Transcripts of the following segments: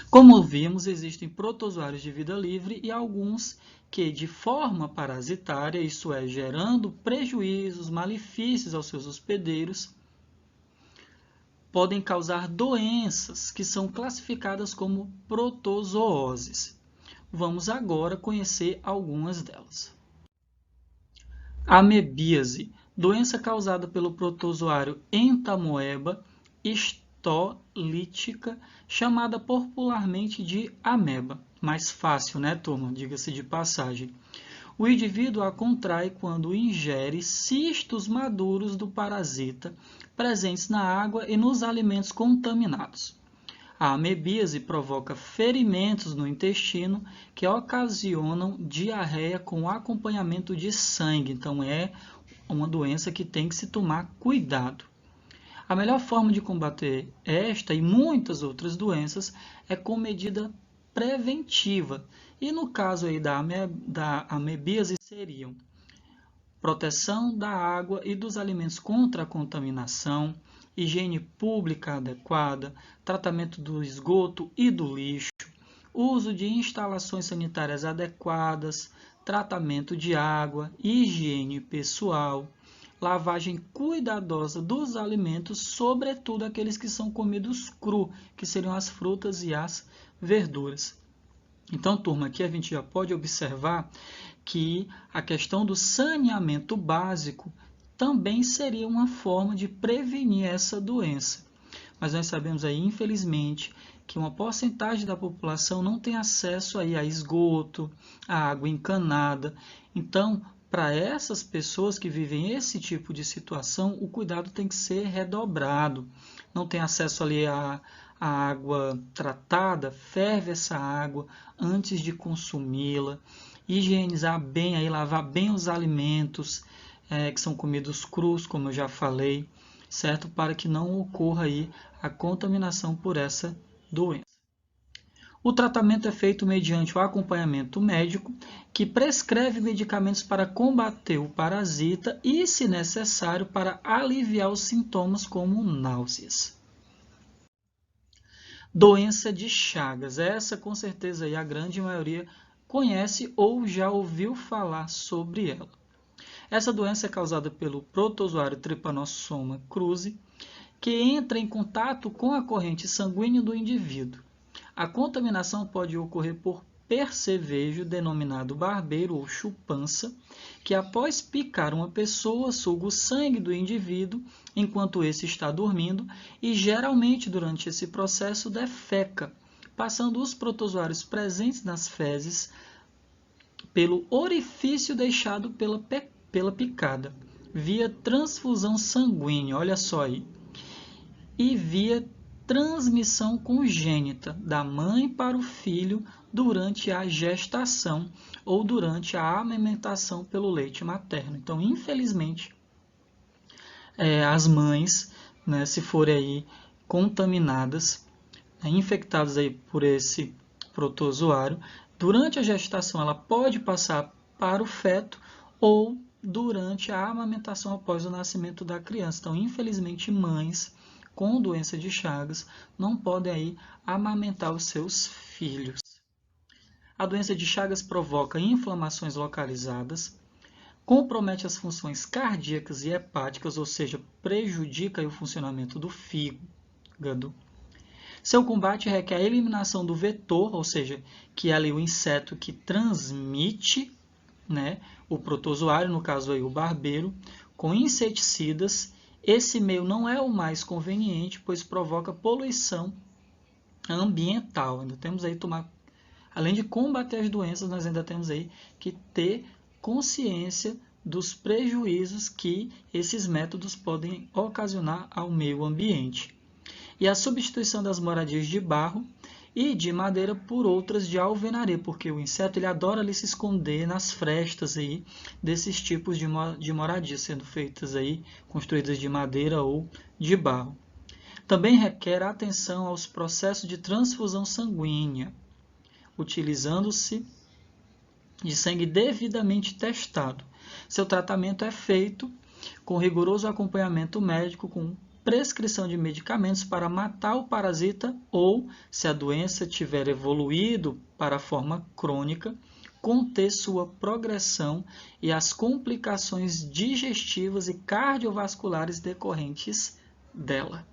Como vimos, existem protozoários de vida livre e alguns que, de forma parasitária, isto é, gerando prejuízos, malefícios aos seus hospedeiros, podem causar doenças que são classificadas como protozooses. Vamos agora conhecer algumas delas. Amebíase, doença causada pelo protozoário Entamoeba histolítica, chamada popularmente de ameba. Mais fácil, né, turma? Diga-se de passagem. O indivíduo a contrai quando ingere cistos maduros do parasita presentes na água e nos alimentos contaminados. A amebíase provoca ferimentos no intestino que ocasionam diarreia com acompanhamento de sangue. Então, é uma doença que tem que se tomar cuidado. A melhor forma de combater esta e muitas outras doenças é com medida preventiva. E no caso aí da amebíase seriam proteção da água e dos alimentos contra a contaminação, higiene pública adequada, tratamento do esgoto e do lixo, uso de instalações sanitárias adequadas, tratamento de água, higiene pessoal, lavagem cuidadosa dos alimentos, sobretudo aqueles que são comidos cru, que seriam as frutas e as verduras. Então, turma, aqui a gente já pode observar que a questão do saneamento básico também seria uma forma de prevenir essa doença. Mas nós sabemos aí, infelizmente, que uma porcentagem da população não tem acesso aí a esgoto, a água encanada. Então, para essas pessoas que vivem esse tipo de situação, o cuidado tem que ser redobrado. Não tem acesso ali a água tratada, ferve essa água antes de consumi-la. Higienizar bem, aí, lavar bem os alimentos que são comidos crus, como eu já falei, certo? Para que não ocorra aí a contaminação por essa doença. O tratamento é feito mediante o acompanhamento médico, que prescreve medicamentos para combater o parasita e, se necessário, para aliviar os sintomas como náuseas. Doença de Chagas. Essa, com certeza, aí a grande maioria conhece ou já ouviu falar sobre ela. Essa doença é causada pelo protozoário Trypanosoma cruzi, que entra em contato com a corrente sanguínea do indivíduo. A contaminação pode ocorrer por percevejo, denominado barbeiro ou chupança, que após picar uma pessoa, suga o sangue do indivíduo enquanto esse está dormindo e geralmente durante esse processo defeca, passando os protozoários presentes nas fezes pelo orifício deixado pela picada, via transfusão sanguínea, olha só aí, e via transmissão congênita da mãe para o filho durante a gestação ou durante a amamentação pelo leite materno. Então, infelizmente, as mães, né, se forem aí contaminadas, infectadas aí por esse protozoário, durante a gestação ela pode passar para o feto ou durante a amamentação após o nascimento da criança. Então, infelizmente, mães com doença de Chagas não podem aí amamentar os seus filhos. A doença de Chagas provoca inflamações localizadas, compromete as funções cardíacas e hepáticas, ou seja, prejudica aí o funcionamento do fígado. Seu combate requer a eliminação do vetor, ou seja, que é ali o inseto que transmite, né, o protozoário, no caso aí o barbeiro, com inseticidas. Esse meio não é o mais conveniente, pois provoca poluição ambiental. Ainda temos aí além de combater as doenças, nós ainda temos aí que ter consciência dos prejuízos que esses métodos podem ocasionar ao meio ambiente. E a substituição das moradias de barro e de madeira por outras de alvenaria, porque o inseto ele adora ali se esconder nas frestas aí desses tipos de moradias, sendo feitas aí, construídas de madeira ou de barro. Também requer atenção aos processos de transfusão sanguínea, utilizando-se de sangue devidamente testado. Seu tratamento é feito com rigoroso acompanhamento médico, com prescrição de medicamentos para matar o parasita ou, se a doença tiver evoluído para a forma crônica, conter sua progressão e as complicações digestivas e cardiovasculares decorrentes dela.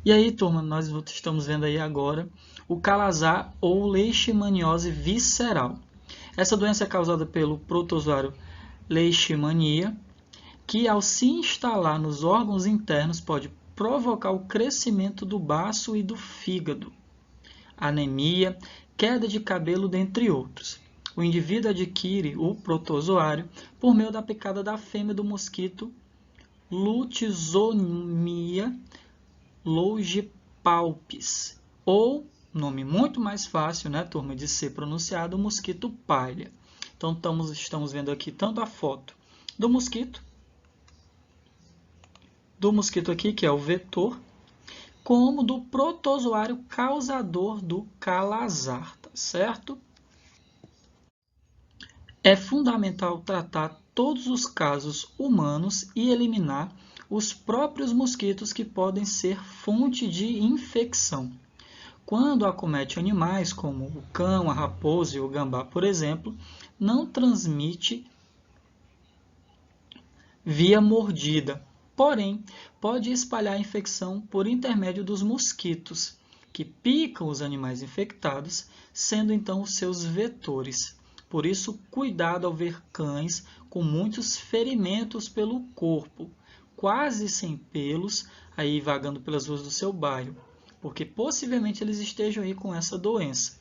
E aí, turma, nós estamos vendo aí agora o calazar ou leishmaniose visceral. Essa doença é causada pelo protozoário Leishmania, que ao se instalar nos órgãos internos pode provocar o crescimento do baço e do fígado, anemia, queda de cabelo, dentre outros. O indivíduo adquire o protozoário por meio da picada da fêmea do mosquito Lutizomia longipalpis, ou, nome muito mais fácil, né, turma, de ser pronunciado, o mosquito palha. Então, estamos vendo aqui tanto a foto do mosquito aqui, que é o vetor, como do protozoário causador do calazar, tá certo? É fundamental tratar todos os casos humanos e eliminar os próprios mosquitos que podem ser fonte de infecção. Quando acomete animais, como o cão, a raposa e o gambá, por exemplo, não transmite via mordida, porém, pode espalhar a infecção por intermédio dos mosquitos, que picam os animais infectados, sendo então os seus vetores. Por isso, cuidado ao ver cães com muitos ferimentos pelo corpo, quase sem pelos, aí vagando pelas ruas do seu bairro, porque possivelmente eles estejam aí com essa doença.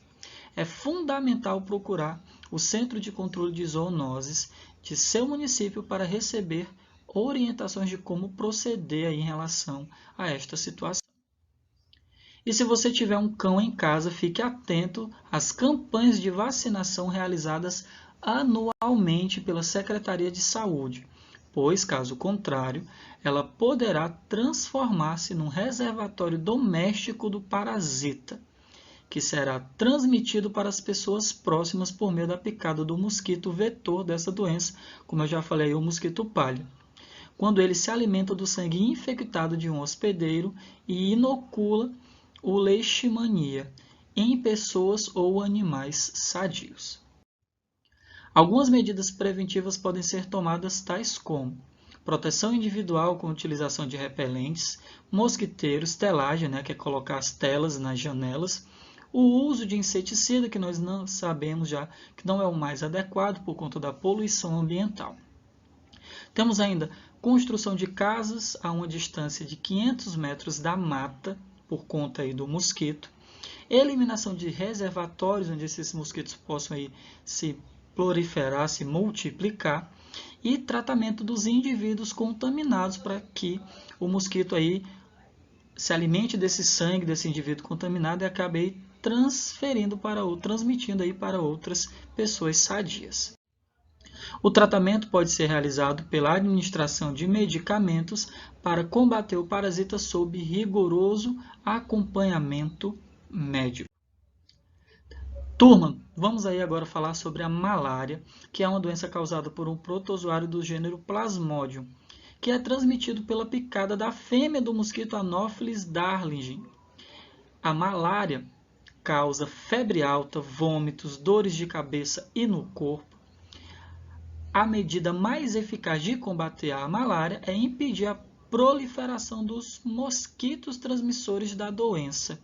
É fundamental procurar o Centro de Controle de Zoonoses de seu município para receber orientações de como proceder aí em relação a esta situação. E se você tiver um cão em casa, fique atento às campanhas de vacinação realizadas anualmente pela Secretaria de Saúde, pois, caso contrário, ela poderá transformar-se num reservatório doméstico do parasita, que será transmitido para as pessoas próximas por meio da picada do mosquito vetor dessa doença, como eu já falei, o mosquito palha, quando ele se alimenta do sangue infectado de um hospedeiro e inocula o leishmania em pessoas ou animais sadios. Algumas medidas preventivas podem ser tomadas, tais como proteção individual com utilização de repelentes, mosquiteiros, telagem, que é colocar as telas nas janelas, o uso de inseticida, que nós não sabemos já que não é o mais adequado por conta da poluição ambiental. Temos ainda construção de casas a uma distância de 500 metros da mata, por conta aí do mosquito, eliminação de reservatórios onde esses mosquitos possam aí se proliferar, se multiplicar, e tratamento dos indivíduos contaminados para que o mosquito aí se alimente desse sangue desse indivíduo contaminado e acabe aí transmitindo aí para outras pessoas sadias. O tratamento pode ser realizado pela administração de medicamentos para combater o parasita sob rigoroso acompanhamento médico. Turma, vamos aí agora falar sobre a malária, que é uma doença causada por um protozoário do gênero Plasmodium, que é transmitido pela picada da fêmea do mosquito Anopheles darlingii. A malária causa febre alta, vômitos, dores de cabeça e no corpo. A medida mais eficaz de combater a malária é impedir a proliferação dos mosquitos transmissores da doença,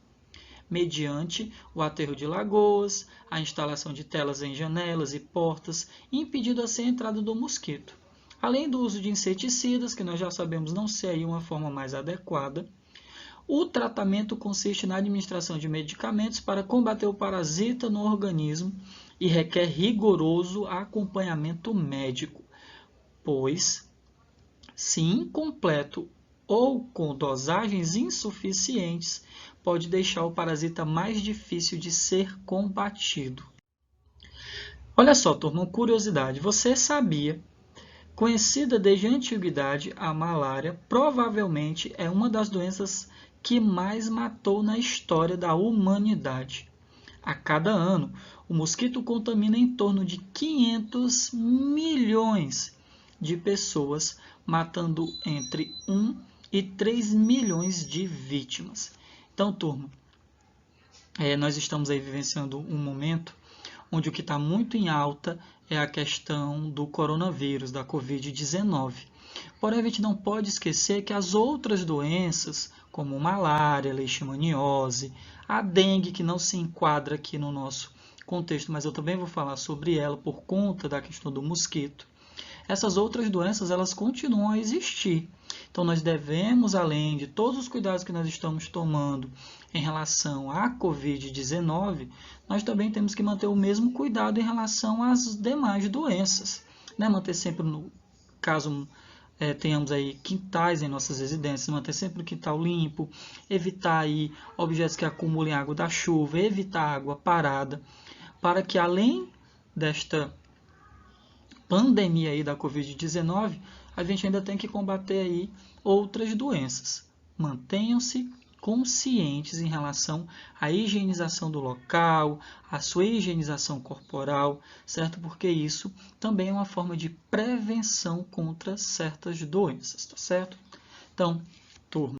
mediante o aterro de lagoas, a instalação de telas em janelas e portas, impedindo assim a entrada do mosquito. Além do uso de inseticidas, que nós já sabemos não ser aí uma forma mais adequada, o tratamento consiste na administração de medicamentos para combater o parasita no organismo e requer rigoroso acompanhamento médico, pois, se incompleto ou com dosagens insuficientes, pode deixar o parasita mais difícil de ser combatido. Olha só, turma, uma curiosidade. Você sabia, conhecida desde a antiguidade, a malária provavelmente é uma das doenças que mais matou na história da humanidade. A cada ano, o mosquito contamina em torno de 500 milhões de pessoas, matando entre 1 e 3 milhões de vítimas. Então, turma, nós estamos aí vivenciando um momento onde o que está muito em alta é a questão do coronavírus, da Covid-19. Porém, a gente não pode esquecer que as outras doenças, como malária, leishmaniose, a dengue, que não se enquadra aqui no nosso contexto, mas eu também vou falar sobre ela por conta da questão do mosquito. Essas outras doenças, elas continuam a existir. Então, nós devemos, além de todos os cuidados que nós estamos tomando em relação à Covid-19, nós também temos que manter o mesmo cuidado em relação às demais doenças. Manter sempre, no caso tenhamos aí quintais em nossas residências, manter sempre o quintal limpo, evitar aí objetos que acumulem água da chuva, evitar água parada, para que além desta pandemia aí da Covid-19, a gente ainda tem que combater aí outras doenças. Mantenham-se conscientes em relação à higienização do local, à sua higienização corporal, certo? Porque isso também é uma forma de prevenção contra certas doenças, tá certo? Então, turma,